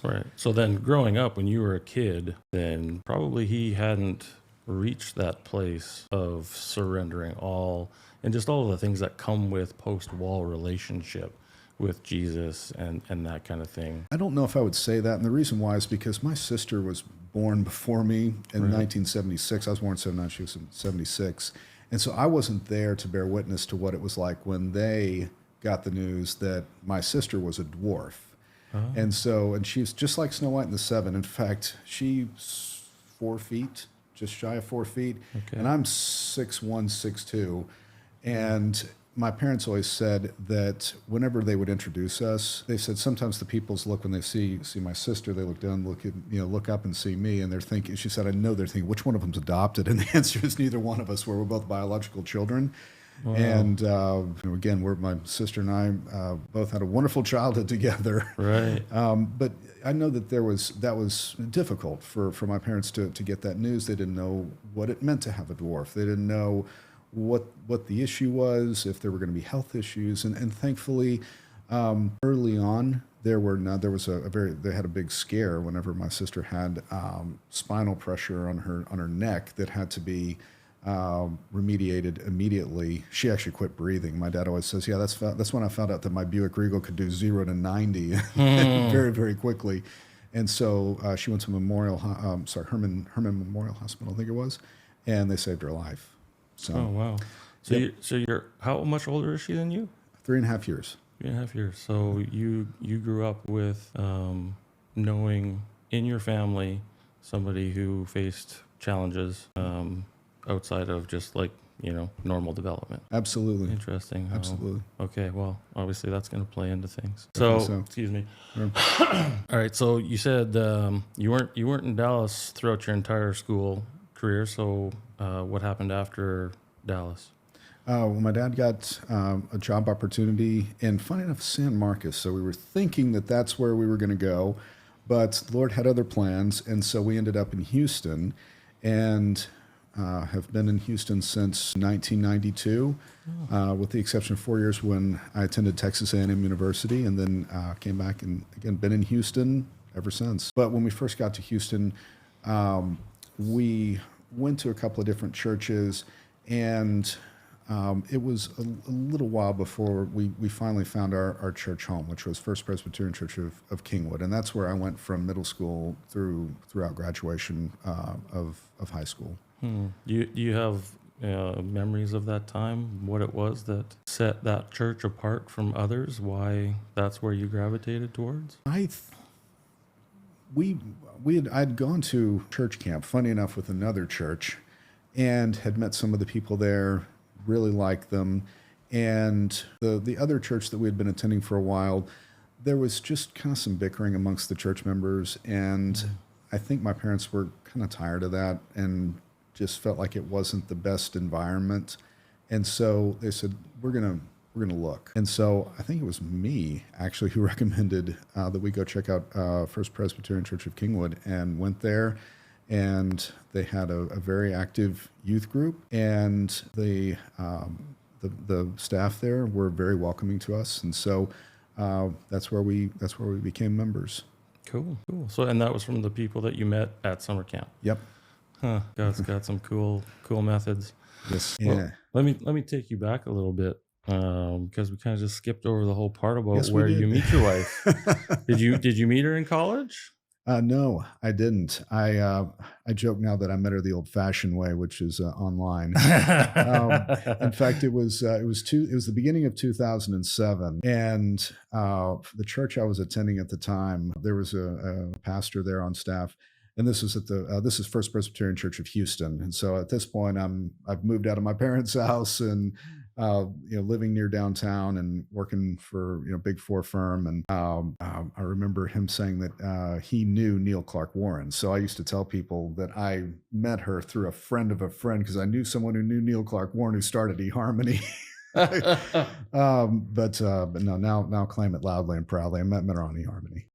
years. Right. So then growing up, when you were a kid, then probably he hadn't reached that place of surrendering all and just all of the things that come with post-wall relationship with Jesus and that kind of thing. I don't know if I would say that, and the reason why is because my sister was born before me in Right. 1976. I was born in 79, she was in 76. And so I wasn't there to bear witness to what it was like when they got the news that my sister was a dwarf. Oh, And so, and she's just like Snow White and the Seven. In fact, she's 4 feet, just shy of 4 feet, okay. and I'm 6'1", 6'2". And my parents always said that whenever they would introduce us, they said sometimes the people's look when they see my sister, they look down, look up and see me, and they're thinking. She said, "I know they're thinking which one of them's adopted," and the answer is neither one of us. We're both biological children. Wow. And again, my sister and I both had a wonderful childhood together. Right. But I know that that was difficult for my parents to get that news. They didn't know what it meant to have a dwarf. They didn't know what the issue was, if there were going to be health issues, and thankfully, early on they had a big scare whenever my sister had spinal pressure on her neck that had to be remediated immediately. She actually quit breathing. My dad always says, "Yeah, that's when I found out that my Buick Regal could do 0 to 90 very, very quickly." And so she went to Herman Memorial Hospital, I think it was, and they saved her life. So, Oh, wow. So Yep. you're how much older is she than you? 3.5 years. 3.5 years. So you grew up with knowing in your family somebody who faced challenges outside of just like normal development. Absolutely. Interesting. how- Absolutely. Okay. Well, obviously that's going to play into things. Definitely So, so. excuse me. Sure. All right. So you said you weren't in Dallas throughout your entire school career. So what happened after Dallas? Well, my dad got a job opportunity in, funny enough, San Marcos. So we were thinking that that's where we were going to go, but the Lord had other plans, and so we ended up in Houston, and have been in Houston since 1992, with the exception of 4 years when I attended Texas A&M University, and then came back and again been in Houston ever since. But when we first got to Houston, we went to a couple of different churches, and it was a little while before we finally found our church home, which was First Presbyterian Church of Kingwood, and that's where I went from middle school throughout graduation of high school. Do you have memories of that time? What it was that set that church apart from others? Why that's where you gravitated towards? I'd gone to church camp, funny enough, with another church, and had met some of the people there, really liked them. And the other church that we had been attending for a while, there was just kind of some bickering amongst the church members, and I think my parents were kind of tired of that and just felt like it wasn't the best environment. And so they said, we're gonna look. And so I think it was me actually who recommended that we go check out First Presbyterian Church of Kingwood, and went there. And they had a very active youth group, and the staff there were very welcoming to us. And so that's where we became members. Cool. So, and that was from the people that you met at summer camp. Yep. Huh. God's got some cool methods. Yes. Well, Yeah. let me take you back a little bit, because we kind of just skipped over the whole part about Yes, we where did. you meet your wife. Did you meet her in college? No, I didn't. I joke now that I met her the old-fashioned way, which is online. In fact, it was the beginning of 2007, and the church I was attending at the time, there was a pastor there on staff, and this was this is First Presbyterian Church of Houston. And so at this point, I've moved out of my parents' house and living near downtown and working for Big Four firm. And I remember him saying that he knew Neil Clark Warren. So I used to tell people that I met her through a friend of a friend, because I knew someone who knew Neil Clark Warren who started eHarmony. But no, now claim it loudly and proudly. I met her on eHarmony.